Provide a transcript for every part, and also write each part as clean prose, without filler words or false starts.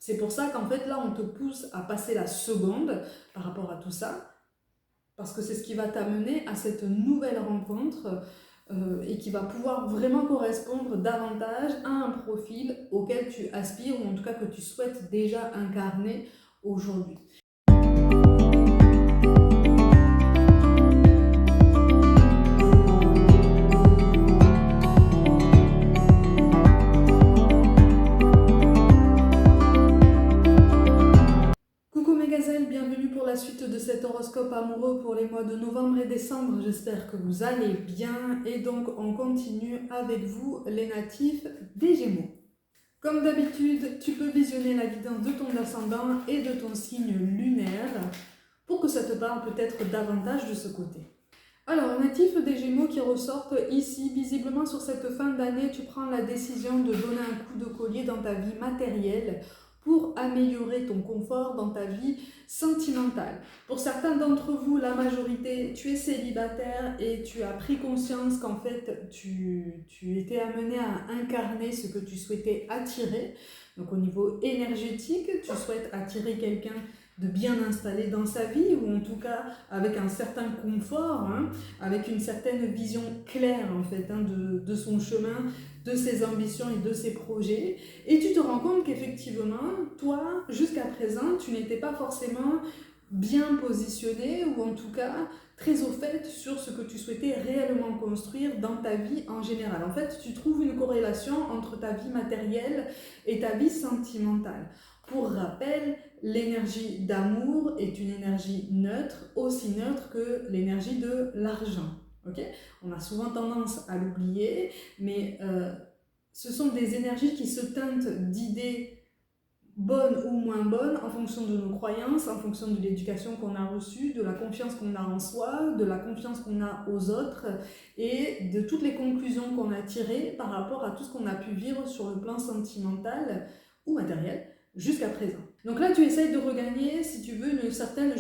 C'est pour ça qu'en fait, là, on te pousse à passer la seconde par rapport à tout ça, parce que c'est ce qui va t'amener à cette nouvelle rencontre et qui va pouvoir vraiment correspondre davantage à un profil auquel tu aspires ou en tout cas que tu souhaites déjà incarner aujourd'hui. Coucou mes gazelles, bienvenue pour la suite de cet horoscope amoureux pour les mois de novembre et décembre. J'espère que vous allez bien et donc on continue avec vous les natifs des Gémeaux. Comme d'habitude, tu peux visionner la guidance de ton ascendant et de ton signe lunaire pour que ça te parle peut-être davantage de ce côté. Alors, natif des Gémeaux qui ressortent ici, visiblement sur cette fin d'année, tu prends la décision de donner un coup de collier dans ta vie matérielle pour améliorer ton confort dans ta vie sentimentale. Pour certains d'entre vous, la majorité, tu es célibataire et tu as pris conscience qu'en fait, tu étais amené à incarner ce que tu souhaitais attirer. Donc au niveau énergétique, tu souhaites attirer quelqu'un de bien installé dans sa vie, ou en tout cas avec un certain confort, avec une certaine vision claire en fait de son chemin, de ses ambitions et de ses projets. Et tu te rends compte qu'effectivement, toi, jusqu'à présent, tu n'étais pas forcément bien positionné, ou en tout cas très au fait sur ce que tu souhaitais réellement construire dans ta vie en général. En fait, tu trouves une corrélation entre ta vie matérielle et ta vie sentimentale. Pour rappel, l'énergie d'amour est une énergie neutre, aussi neutre que l'énergie de l'argent. Okay, on a souvent tendance à l'oublier, mais ce sont des énergies qui se teintent d'idées bonnes ou moins bonnes en fonction de nos croyances, en fonction de l'éducation qu'on a reçue, de la confiance qu'on a en soi, de la confiance qu'on a aux autres et de toutes les conclusions qu'on a tirées par rapport à tout ce qu'on a pu vivre sur le plan sentimental ou matériel jusqu'à présent. Donc là, tu essayes de regagner, si tu veux, une certaine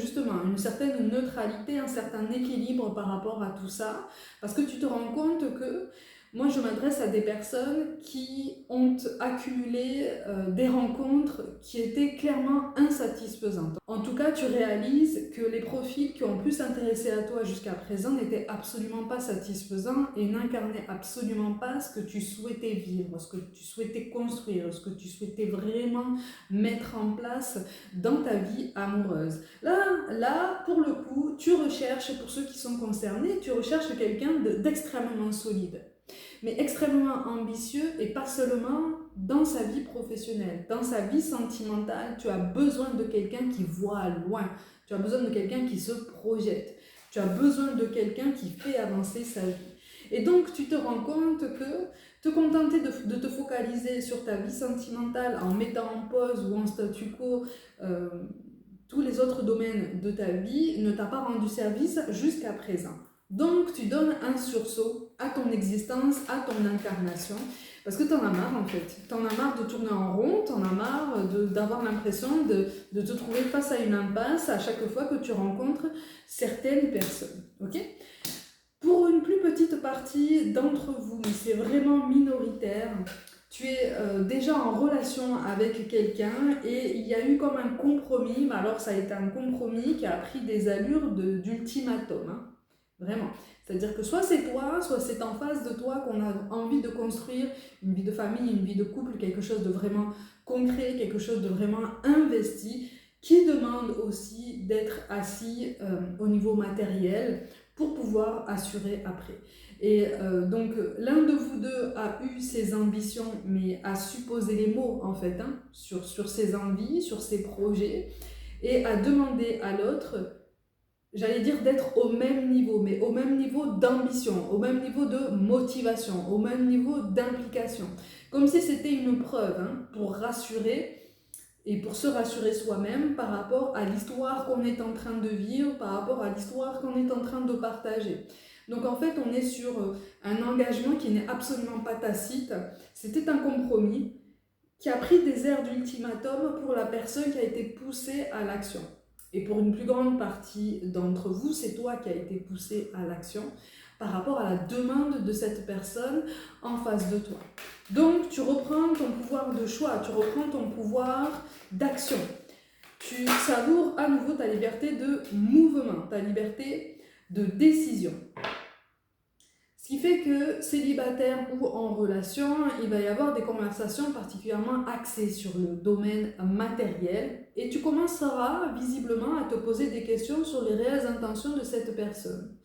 neutralité, un certain équilibre par rapport à tout ça, parce que tu te rends compte que moi, je m'adresse à des personnes qui ont accumulé des rencontres qui étaient clairement insatisfaisantes. En tout cas, tu réalises que les profils qui ont plus intéressé à toi jusqu'à présent n'étaient absolument pas satisfaisants et n'incarnaient absolument pas ce que tu souhaitais vivre, ce que tu souhaitais construire, ce que tu souhaitais vraiment mettre en place dans ta vie amoureuse. Là, pour le coup, tu recherches, pour ceux qui sont concernés, tu recherches quelqu'un d'extrêmement solide, mais extrêmement ambitieux, et pas seulement dans sa vie professionnelle, dans sa vie sentimentale. Tu as besoin de quelqu'un qui voit loin, tu as besoin de quelqu'un qui se projette, tu as besoin de quelqu'un qui fait avancer sa vie. Et donc tu te rends compte que te contenter de te focaliser sur ta vie sentimentale en mettant en pause ou en statu quo tous les autres domaines de ta vie ne t'a pas rendu service jusqu'à présent. Donc tu donnes un sursaut à ton existence, à ton incarnation, parce que t'en as marre en fait. T'en as marre de tourner en rond, t'en as marre d'avoir l'impression de te trouver face à une impasse à chaque fois que tu rencontres certaines personnes. Ok ? Pour une plus petite partie d'entre vous, mais c'est vraiment minoritaire, tu es déjà en relation avec quelqu'un et il y a eu comme un compromis, mais alors ça a été un compromis qui a pris des allures d'ultimatum, vraiment. C'est-à-dire que soit c'est toi, soit c'est en face de toi qu'on a envie de construire une vie de famille, une vie de couple, quelque chose de vraiment concret, quelque chose de vraiment investi, qui demande aussi d'être assis au niveau matériel pour pouvoir assurer après. Et donc l'un de vous deux a eu ses ambitions, mais a su poser les mots en fait sur ses envies, sur ses projets, et a demandé à l'autre, j'allais dire, d'être au même niveau, mais au même niveau d'ambition, au même niveau de motivation, au même niveau d'implication. Comme si c'était une preuve pour rassurer et pour se rassurer soi-même par rapport à l'histoire qu'on est en train de vivre, par rapport à l'histoire qu'on est en train de partager. Donc en fait, on est sur un engagement qui n'est absolument pas tacite. C'était un compromis qui a pris des airs d'ultimatum pour la personne qui a été poussée à l'action. Et pour une plus grande partie d'entre vous, c'est toi qui as été poussé à l'action. par rapport à la demande de cette personne en face de toi. Donc, tu reprends ton pouvoir de choix, tu reprends ton pouvoir d'action. Tu savoures à nouveau ta liberté de mouvement, ta liberté de décision. Ce qui fait que célibataire ou en relation, il va y avoir des conversations particulièrement axées sur le domaine matériel et tu commenceras visiblement à te poser des questions sur les réelles intentions de cette personne.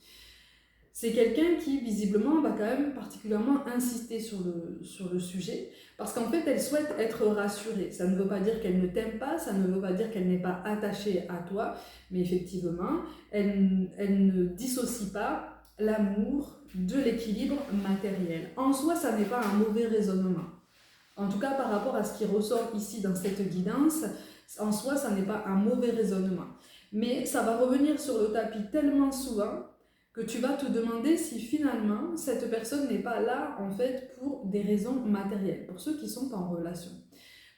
C'est quelqu'un qui visiblement va quand même particulièrement insister sur le sujet parce qu'en fait elle souhaite être rassurée. Ça ne veut pas dire qu'elle ne t'aime pas, ça ne veut pas dire qu'elle n'est pas attachée à toi, mais effectivement elle ne dissocie pas l'amour de l'équilibre matériel. En soi, ça n'est pas un mauvais raisonnement. En tout cas, par rapport à ce qui ressort ici dans cette guidance, en soi, ça n'est pas un mauvais raisonnement. Mais ça va revenir sur le tapis tellement souvent que tu vas te demander si finalement, cette personne n'est pas là, en fait, pour des raisons matérielles, pour ceux qui sont en relation.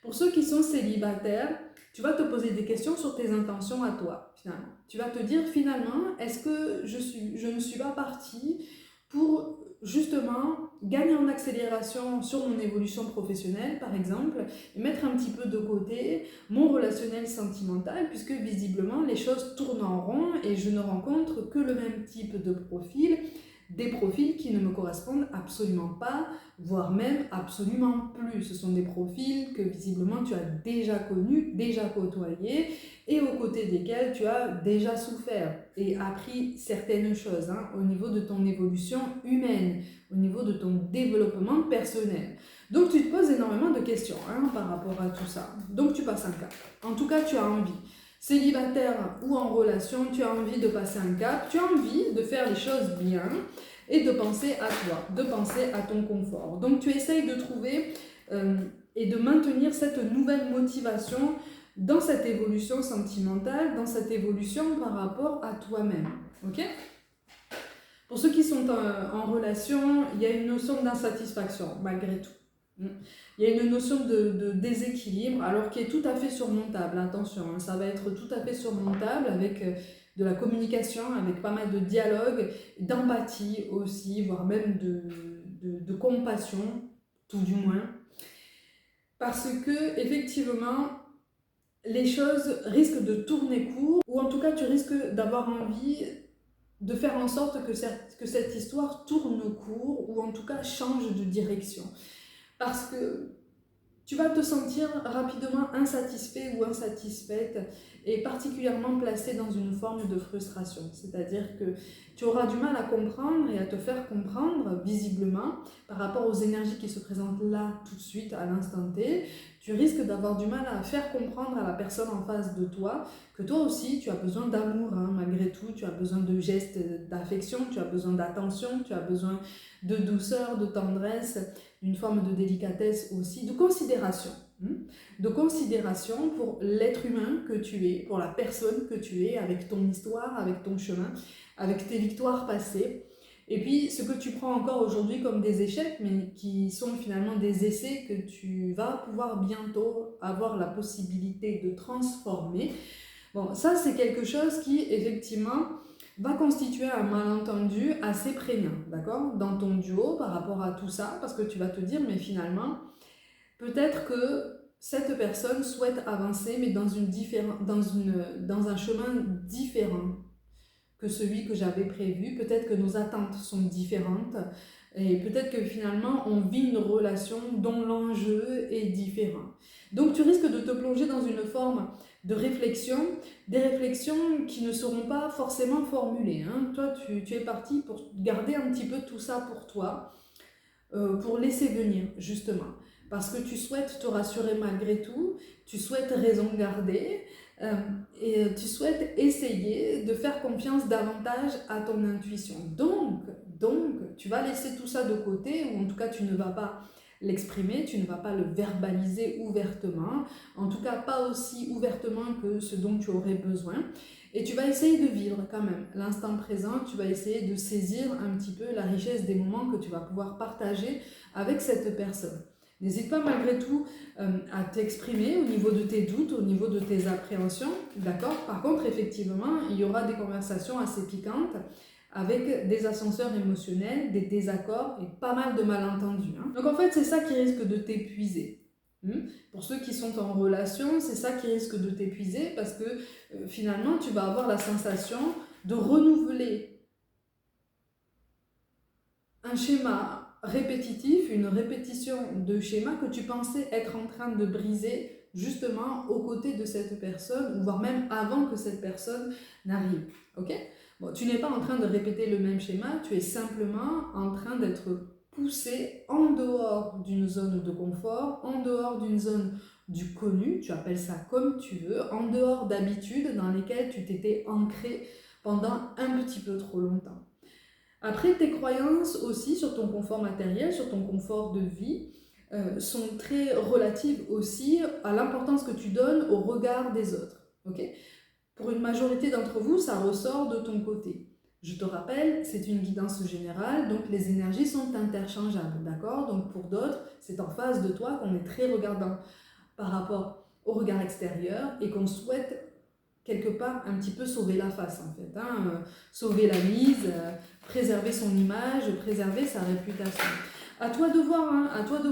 Pour ceux qui sont célibataires, tu vas te poser des questions sur tes intentions à toi, finalement. Tu vas te dire, finalement, est-ce que je ne suis pas partie pour justement gagner en accélération sur mon évolution professionnelle, par exemple, et mettre un petit peu de côté mon relationnel sentimental, puisque visiblement, les choses tournent en rond et je ne rencontre que le même type de profil, des profils qui ne me correspondent absolument pas, voire même absolument plus. Ce sont des profils que visiblement tu as déjà connus, déjà côtoyés et aux côtés desquels tu as déjà souffert et appris certaines choses au niveau de ton évolution humaine, au niveau de ton développement personnel. Donc tu te poses énormément de questions par rapport à tout ça. Donc tu passes un cap. En tout cas, tu as envie. Célibataire ou en relation, tu as envie de passer un cap, tu as envie de faire les choses bien et de penser à toi, de penser à ton confort. Donc tu essayes de trouver et de maintenir cette nouvelle motivation dans cette évolution sentimentale, dans cette évolution par rapport à toi-même. Ok ? Pour ceux qui sont en relation, il y a une notion d'insatisfaction malgré tout. Il y a une notion de déséquilibre, alors qui est tout à fait surmontable, attention, ça va être tout à fait surmontable avec de la communication, avec pas mal de dialogue, d'empathie aussi, voire même de compassion, tout du moins. Parce que, effectivement, les choses risquent de tourner court, ou en tout cas, tu risques d'avoir envie de faire en sorte que cette histoire tourne court, ou en tout cas change de direction. Parce que tu vas te sentir rapidement insatisfait ou insatisfaite et particulièrement placé dans une forme de frustration. C'est-à-dire que tu auras du mal à comprendre et à te faire comprendre visiblement par rapport aux énergies qui se présentent là tout de suite à l'instant T. Tu risques d'avoir du mal à faire comprendre à la personne en face de toi que toi aussi tu as besoin d'amour malgré tout, tu as besoin de gestes d'affection, tu as besoin d'attention, tu as besoin de douceur, de tendresse, d'une forme de délicatesse aussi, de considération. De considération pour l'être humain que tu es, pour la personne que tu es, avec ton histoire, avec ton chemin, avec tes victoires passées. Et puis ce que tu prends encore aujourd'hui comme des échecs, mais qui sont finalement des essais que tu vas pouvoir bientôt avoir la possibilité de transformer. Bon, ça c'est quelque chose qui effectivement va constituer un malentendu assez prégnant, d'accord, dans ton duo par rapport à tout ça, parce que tu vas te dire, mais finalement, peut-être que cette personne souhaite avancer, mais dans un chemin différent que celui que j'avais prévu. Peut-être que nos attentes sont différentes, et peut-être que finalement, on vit une relation dont l'enjeu est différent. Donc tu risques de te plonger dans une forme de réflexion, des réflexions qui ne seront pas forcément formulées. Toi, tu es parti pour garder un petit peu tout ça pour toi, pour laisser venir, justement. Parce que tu souhaites te rassurer malgré tout, tu souhaites raison garder, et tu souhaites essayer de faire confiance davantage à ton intuition. Donc, tu vas laisser tout ça de côté, ou en tout cas, tu ne vas pas l'exprimer, tu ne vas pas le verbaliser ouvertement, en tout cas pas aussi ouvertement que ce dont tu aurais besoin, et tu vas essayer de vivre quand même l'instant présent, tu vas essayer de saisir un petit peu la richesse des moments que tu vas pouvoir partager avec cette personne. N'hésite pas malgré tout à t'exprimer au niveau de tes doutes, au niveau de tes appréhensions, d'accord ? Par contre, effectivement, il y aura des conversations assez piquantes avec des ascenseurs émotionnels, des désaccords et pas mal de malentendus. Donc en fait, c'est ça qui risque de t'épuiser. Pour ceux qui sont en relation, c'est ça qui risque de t'épuiser parce que finalement, tu vas avoir la sensation de renouveler un schéma répétitif, une répétition de schéma que tu pensais être en train de briser justement aux côtés de cette personne, ou voire même avant que cette personne n'arrive. Ok ? Bon, tu n'es pas en train de répéter le même schéma, tu es simplement en train d'être poussé en dehors d'une zone de confort, en dehors d'une zone du connu, tu appelles ça comme tu veux, en dehors d'habitudes dans lesquelles tu t'étais ancré pendant un petit peu trop longtemps. Après, tes croyances aussi sur ton confort matériel, sur ton confort de vie, sont très relatives aussi à l'importance que tu donnes au regard des autres. Okay ? Pour une majorité d'entre vous, ça ressort de ton côté. Je te rappelle, c'est une guidance générale, donc les énergies sont interchangeables, d'accord ? Donc pour d'autres, c'est en face de toi qu'on est très regardant par rapport au regard extérieur et qu'on souhaite quelque part un petit peu sauver la face en fait, sauver la mise, préserver son image, préserver sa réputation. À toi de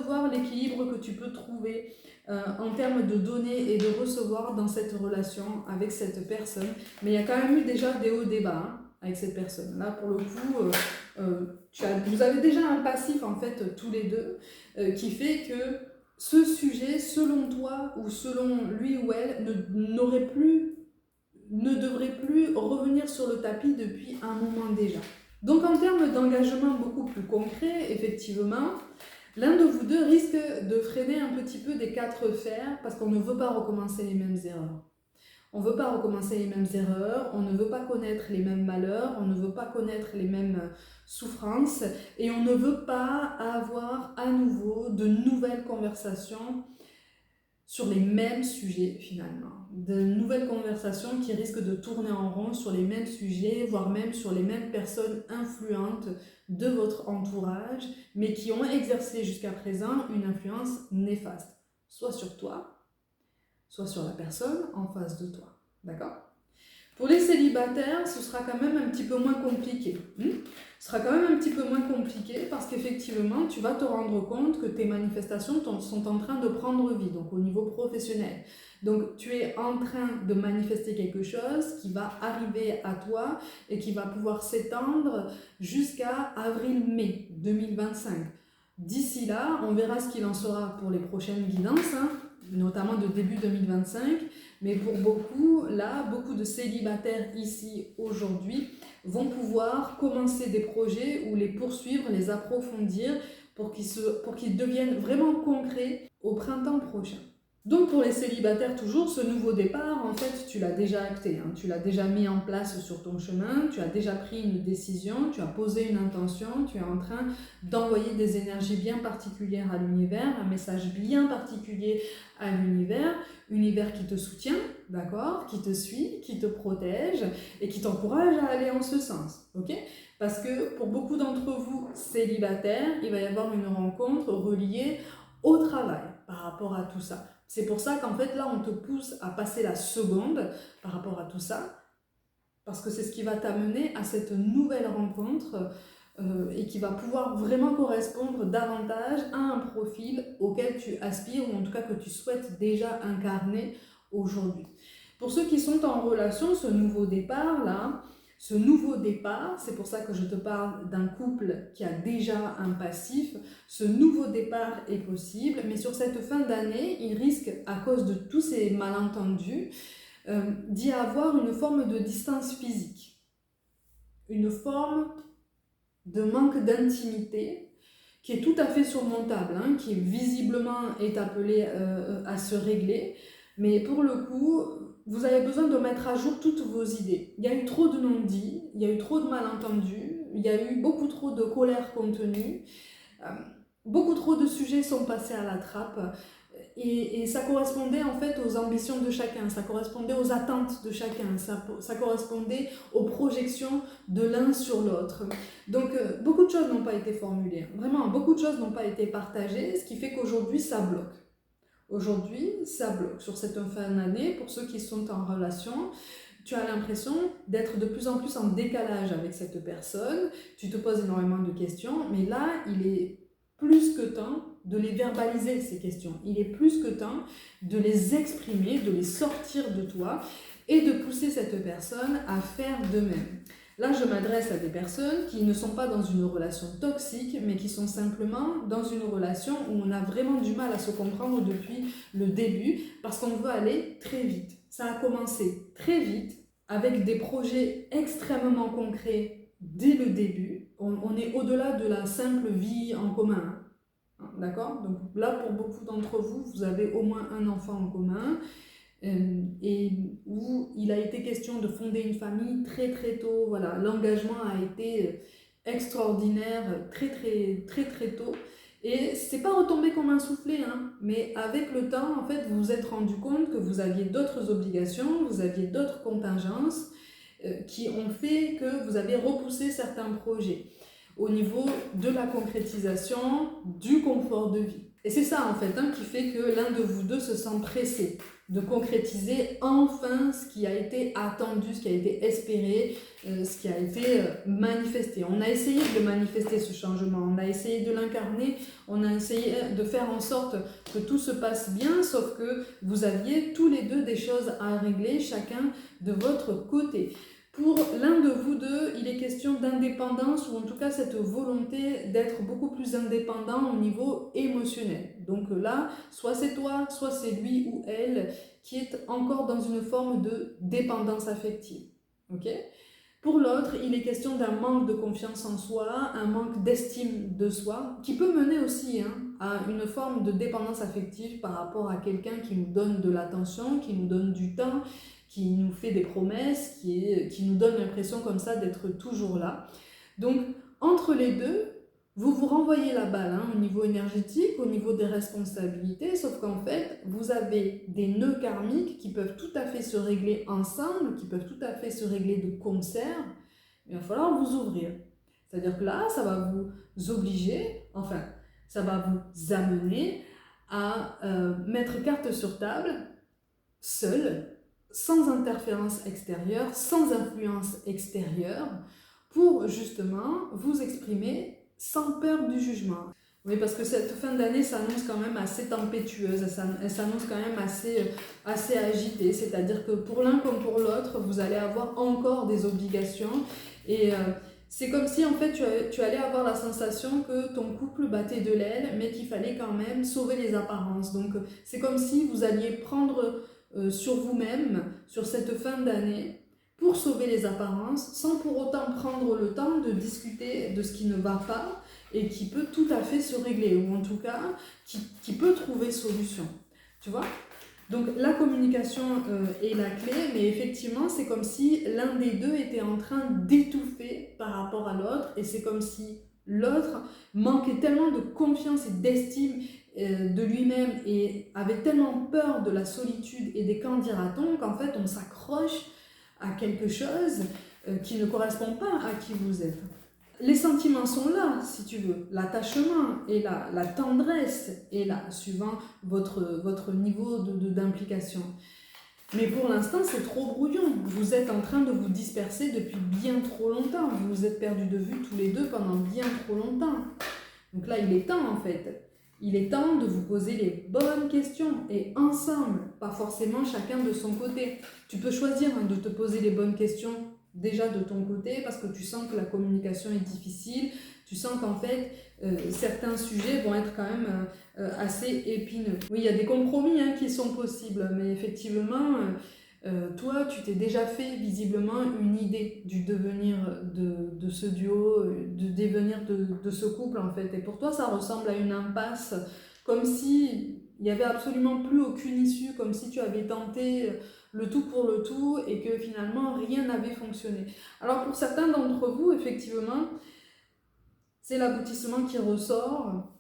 voir l'équilibre que tu peux trouver en termes de donner et de recevoir dans cette relation avec cette personne. Mais il y a quand même eu déjà des hauts et des bas avec cette personne. Là pour le coup, vous avez déjà un passif en fait tous les deux qui fait que ce sujet, selon toi ou selon lui ou elle, ne devrait plus revenir sur le tapis depuis un moment déjà. Donc en termes d'engagement beaucoup plus concret, effectivement, l'un de vous deux risque de freiner un petit peu des quatre fers parce qu'on ne veut pas recommencer les mêmes erreurs. On ne veut pas recommencer les mêmes erreurs, on ne veut pas connaître les mêmes malheurs, on ne veut pas connaître les mêmes souffrances et on ne veut pas avoir à nouveau de nouvelles conversations sur les mêmes sujets finalement, de nouvelles conversations qui risquent de tourner en rond sur les mêmes sujets, voire même sur les mêmes personnes influentes de votre entourage, mais qui ont exercé jusqu'à présent une influence néfaste, soit sur toi, soit sur la personne en face de toi, d'accord ? Pour les célibataires, ce sera quand même un petit peu moins compliqué. Ce sera quand même un petit peu moins compliqué parce qu'effectivement, tu vas te rendre compte que tes manifestations sont en train de prendre vie, donc au niveau professionnel. Donc, tu es en train de manifester quelque chose qui va arriver à toi et qui va pouvoir s'étendre jusqu'à avril-mai 2025. D'ici là, on verra ce qu'il en sera pour les prochaines guidances, notamment de début 2025. Mais pour beaucoup, là, beaucoup de célibataires ici aujourd'hui vont pouvoir commencer des projets ou les poursuivre, les approfondir pour qu'ils deviennent vraiment concrets au printemps prochain. Donc pour les célibataires toujours, ce nouveau départ, en fait, tu l'as déjà acté, tu l'as déjà mis en place sur ton chemin, tu as déjà pris une décision, tu as posé une intention, tu es en train d'envoyer des énergies bien particulières à l'univers, un message bien particulier à l'univers qui te soutient, d'accord, qui te suit, qui te protège et qui t'encourage à aller en ce sens, ok ? Parce que pour beaucoup d'entre vous célibataires, il va y avoir une rencontre reliée au travail par rapport à tout ça. C'est pour ça qu'en fait là on te pousse à passer la seconde par rapport à tout ça, parce que c'est ce qui va t'amener à cette nouvelle rencontre et qui va pouvoir vraiment correspondre davantage à un profil auquel tu aspires ou en tout cas que tu souhaites déjà incarner aujourd'hui. Pour ceux qui sont en relation, ce nouveau départ là, c'est pour ça que je te parle d'un couple qui a déjà un passif, ce nouveau départ est possible, mais sur cette fin d'année, il risque, à cause de tous ces malentendus, d'y avoir une forme de distance physique, une forme de manque d'intimité qui est tout à fait surmontable, qui visiblement est appelé à se régler, mais pour le coup, vous avez besoin de mettre à jour toutes vos idées. Il y a eu trop de non-dits, il y a eu trop de malentendus, il y a eu beaucoup trop de colère contenue, beaucoup trop de sujets sont passés à la trappe, et ça correspondait en fait aux ambitions de chacun, ça correspondait aux attentes de chacun, ça correspondait aux projections de l'un sur l'autre. Donc beaucoup de choses n'ont pas été formulées, vraiment beaucoup de choses n'ont pas été partagées, ce qui fait qu'aujourd'hui ça bloque. Aujourd'hui, ça bloque sur cette fin d'année, pour ceux qui sont en relation, Tu as l'impression d'être de plus en plus en décalage avec cette personne, tu te poses énormément de questions, mais là, il est plus que temps de les verbaliser, ces questions. Il est plus que temps de les exprimer, de les sortir de toi et de pousser cette personne à faire de même. Là, je m'adresse à des personnes qui ne sont pas dans une relation toxique, mais qui sont simplement dans une relation où on a vraiment du mal à se comprendre depuis le début, parce qu'on veut aller très vite. Ça a commencé très vite, avec des projets extrêmement concrets dès le début. On est au-delà de la simple vie en commun. D'accord? Donc là, pour beaucoup d'entre vous, vous avez au moins un enfant en commun. Et où il a été question de fonder une famille très très tôt. Voilà, l'engagement a été extraordinaire très tôt. Et c'est pas retombé comme un soufflé, hein, mais avec le temps, en fait, vous vous êtes rendu compte que vous aviez d'autres obligations, vous aviez d'autres contingences qui ont fait que vous avez repoussé certains projets au niveau de la concrétisation, du confort de vie. Et c'est ça en fait qui fait que l'un de vous deux se sent pressé de concrétiser enfin ce qui a été attendu, ce qui a été espéré, ce qui a été manifesté. On a essayé de manifester ce changement, on a essayé de l'incarner, on a essayé de faire en sorte que tout se passe bien, sauf que vous aviez tous les deux des choses à régler, chacun de votre côté. Pour l'un de vous deux, il est question d'indépendance ou en tout cas cette volonté d'être beaucoup plus indépendant au niveau émotionnel. Donc là, soit c'est toi, soit c'est lui ou elle qui est encore dans une forme de dépendance affective. Ok ? Pour l'autre, il est question d'un manque de confiance en soi, un manque d'estime de soi, qui peut mener aussi à une forme de dépendance affective par rapport à quelqu'un qui nous donne de l'attention, qui nous donne du temps, qui nous fait des promesses, qui nous donne l'impression comme ça d'être toujours là. Donc, entre les deux, vous vous renvoyez la balle au niveau énergétique, au niveau des responsabilités, sauf qu'en fait, vous avez des nœuds karmiques qui peuvent tout à fait se régler ensemble, qui peuvent tout à fait se régler de concert, mais il va falloir vous ouvrir. C'est-à-dire que là, ça va vous obliger, enfin, ça va vous amener à mettre carte sur table, seul, sans interférence extérieure, sans influence extérieure, pour justement vous exprimer sans peur du jugement. Oui, parce que cette fin d'année s'annonce quand même assez tempétueuse, elle s'annonce quand même assez agitée, c'est-à-dire que pour l'un comme pour l'autre, vous allez avoir encore des obligations et c'est comme si en fait tu allais avoir la sensation que ton couple battait de l'aile, mais qu'il fallait quand même sauver les apparences. Donc c'est comme si vous alliez prendre sur vous-même, sur cette fin d'année, pour sauver les apparences, sans pour autant prendre le temps de discuter de ce qui ne va pas et qui peut tout à fait se régler, ou en tout cas, qui peut trouver solution. Tu vois ? Donc la communication est la clé, mais effectivement, c'est comme si l'un des deux était en train d'étouffer par rapport à l'autre, et c'est comme si l'autre manquait tellement de confiance et d'estime de lui-même et avait tellement peur de la solitude et des qu'en dira-t-on qu'en fait on s'accroche à quelque chose qui ne correspond pas à qui vous êtes. Les sentiments sont là, si tu veux, l'attachement est là, la tendresse est là, suivant votre niveau d'implication. Mais pour l'instant, c'est trop brouillon. Vous êtes en train de vous disperser depuis bien trop longtemps. Vous vous êtes perdus de vue tous les deux pendant bien trop longtemps. Donc là, il est temps en fait. Il est temps de vous poser les bonnes questions et ensemble, pas forcément chacun de son côté. Tu peux choisir de te poser les bonnes questions déjà de ton côté parce que tu sens que la communication est difficile, tu sens qu'en fait certains sujets vont être quand même assez épineux. Oui, il y a des compromis qui sont possibles, mais effectivement, toi, tu t'es déjà fait visiblement une idée du devenir de ce duo, du devenir de ce couple en fait. Et pour toi, ça ressemble à une impasse, comme si il n'y avait absolument plus aucune issue, comme si tu avais tenté le tout pour le tout et que finalement rien n'avait fonctionné. Alors pour certains d'entre vous, effectivement, c'est l'aboutissement qui ressort.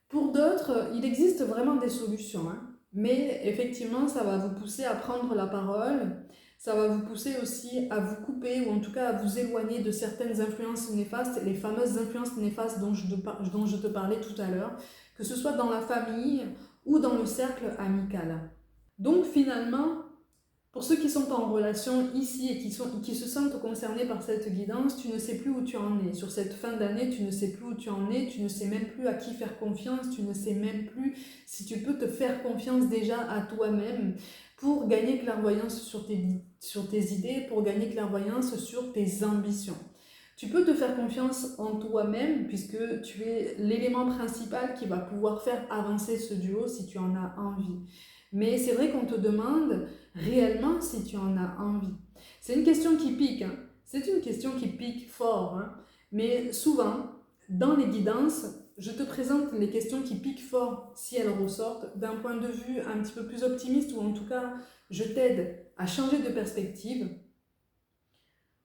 Pour d'autres, il existe vraiment des solutions, mais effectivement, ça va vous pousser à prendre la parole, ça va vous pousser aussi à vous couper ou en tout cas à vous éloigner de certaines influences néfastes, les fameuses influences néfastes dont je te parlais tout à l'heure, que ce soit dans la famille ou dans le cercle amical. Donc finalement, Pour ceux qui sont en relation ici et qui se sentent concernés par cette guidance, tu ne sais plus où tu en es. Sur cette fin d'année, tu ne sais plus où tu en es, tu ne sais même plus à qui faire confiance, tu ne sais même plus si tu peux te faire confiance déjà à toi-même pour gagner clairvoyance sur tes idées, pour gagner clairvoyance sur tes ambitions. Tu peux te faire confiance en toi-même puisque tu es l'élément principal qui va pouvoir faire avancer ce duo si tu en as envie. Mais c'est vrai qu'on te demande réellement si tu en as envie. C'est une question qui pique, hein. C'est une question qui pique fort, hein. Mais souvent, dans les guidances, je te présente les questions qui piquent fort si elles ressortent d'un point de vue un petit peu plus optimiste ou en tout cas, je t'aide à changer de perspective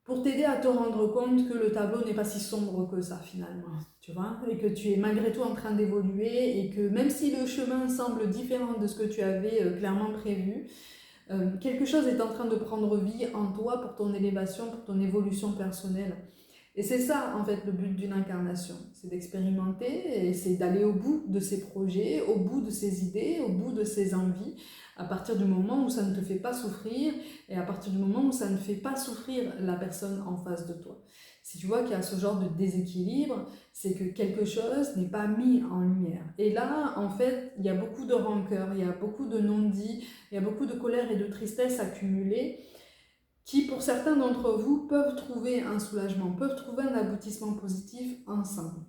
pour t'aider à te rendre compte que le tableau n'est pas si sombre que ça finalement, tu vois, et que tu es malgré tout en train d'évoluer et que même si le chemin semble différent de ce que tu avais clairement prévu, quelque chose est en train de prendre vie en toi pour ton élévation, pour ton évolution personnelle. Et c'est ça, en fait, le but d'une incarnation. C'est d'expérimenter et c'est d'aller au bout de ses projets, au bout de ses idées, au bout de ses envies, à partir du moment où ça ne te fait pas souffrir et à partir du moment où ça ne fait pas souffrir la personne en face de toi. Si tu vois qu'il y a ce genre de déséquilibre, c'est que quelque chose n'est pas mis en lumière. Et là, en fait, il y a beaucoup de rancœur, il y a beaucoup de non-dits, il y a beaucoup de colère et de tristesse accumulées qui, pour certains d'entre vous, peuvent trouver un soulagement, peuvent trouver un aboutissement positif ensemble.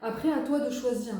Après, à toi de choisir.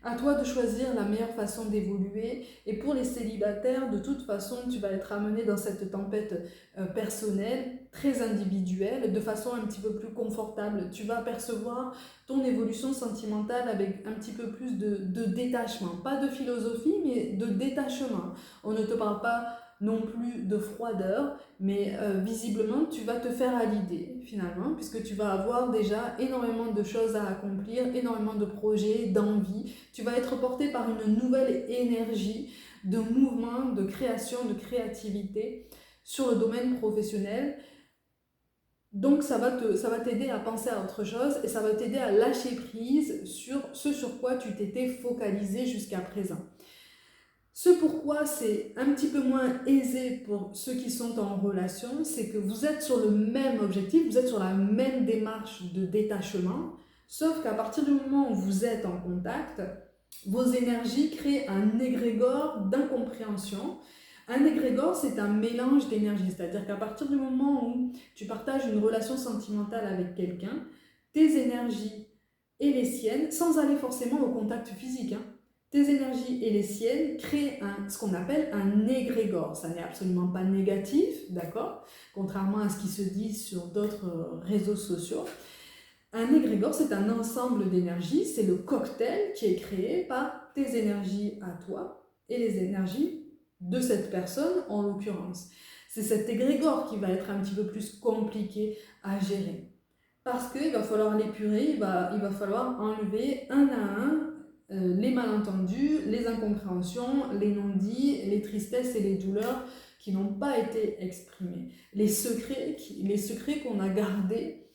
À toi de choisir la meilleure façon d'évoluer. Et pour les célibataires, de toute façon, tu vas être amené dans cette tempête personnelle, très individuelle, de façon un petit peu plus confortable. Tu vas percevoir ton évolution sentimentale avec un petit peu plus de détachement. Pas de philosophie, mais de détachement. On ne te parle pas non plus de froideur, mais visiblement tu vas te faire à l'idée finalement, puisque tu vas avoir déjà énormément de choses à accomplir, énormément de projets, d'envies. Tu vas être porté par une nouvelle énergie de mouvement, de création, de créativité sur le domaine professionnel. Donc ça va t'aider à penser à autre chose et ça va t'aider à lâcher prise sur ce sur quoi tu t'étais focalisé jusqu'à présent. Ce pourquoi c'est un petit peu moins aisé pour ceux qui sont en relation, c'est que vous êtes sur le même objectif, vous êtes sur la même démarche de détachement, sauf qu'à partir du moment où vous êtes en contact, vos énergies créent un égrégore d'incompréhension. Un égrégore, c'est un mélange d'énergie, c'est-à-dire qu'à partir du moment où tu partages une relation sentimentale avec quelqu'un, tes énergies et les siennes, sans aller forcément au contact physique, hein, tes énergies et les siennes créent ce qu'on appelle un égrégore. Ça n'est absolument pas négatif, d'accord? Contrairement à ce qui se dit sur d'autres réseaux sociaux. Un égrégore, c'est un ensemble d'énergies, c'est le cocktail qui est créé par tes énergies à toi et les énergies de cette personne en l'occurrence. C'est cet égrégore qui va être un petit peu plus compliqué à gérer. Parce qu'il va falloir l'épurer, il va falloir enlever un à un les malentendus, les incompréhensions, les non-dits, les tristesses et les douleurs qui n'ont pas été exprimées. Les secrets qu'on a gardés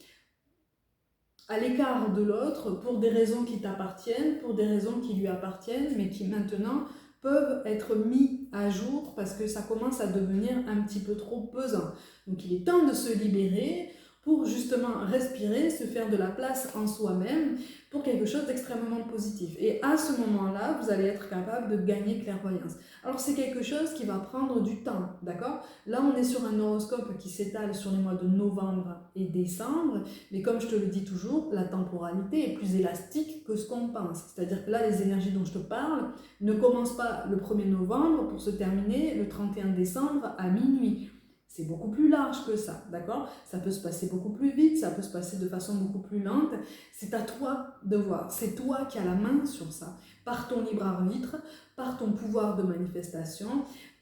à l'écart de l'autre pour des raisons qui t'appartiennent, pour des raisons qui lui appartiennent, mais qui maintenant peuvent être mis à jour parce que ça commence à devenir un petit peu trop pesant. Donc il est temps de se libérer pour justement respirer, se faire de la place en soi-même pour quelque chose d'extrêmement positif. Et à ce moment-là, vous allez être capable de gagner clairvoyance. Alors c'est quelque chose qui va prendre du temps, d'accord? Là, on est sur un horoscope qui s'étale sur les mois de novembre et décembre, mais comme je te le dis toujours, la temporalité est plus élastique que ce qu'on pense. C'est-à-dire que là, les énergies dont je te parle ne commencent pas le 1er novembre pour se terminer le 31 décembre à minuit. C'est beaucoup plus large que ça, d'accord? Ça peut se passer beaucoup plus vite, ça peut se passer de façon beaucoup plus lente. C'est à toi de voir, c'est toi qui as la main sur ça. Par ton libre arbitre, par ton pouvoir de manifestation,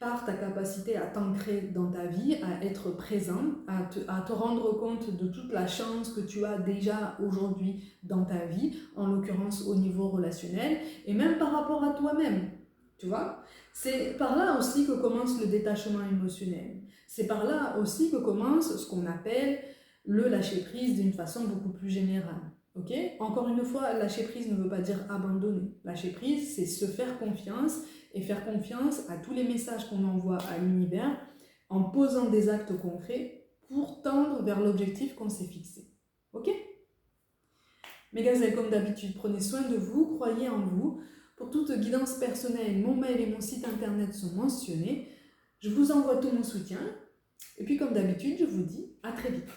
par ta capacité à t'ancrer dans ta vie, à être présent, à te rendre compte de toute la chance que tu as déjà aujourd'hui dans ta vie, en l'occurrence au niveau relationnel, et même par rapport à toi-même, tu vois? C'est par là aussi que commence le détachement émotionnel. C'est par là aussi que commence ce qu'on appelle le lâcher-prise d'une façon beaucoup plus générale. Okay? Encore une fois, lâcher-prise ne veut pas dire abandonner. Lâcher-prise, c'est se faire confiance et faire confiance à tous les messages qu'on envoie à l'univers en posant des actes concrets pour tendre vers l'objectif qu'on s'est fixé. Ok? Mes gazelles, comme d'habitude, prenez soin de vous, croyez en vous. Pour toute guidance personnelle, mon mail et mon site internet sont mentionnés. Je vous envoie tout mon soutien. Et puis, comme d'habitude, je vous dis à très vite.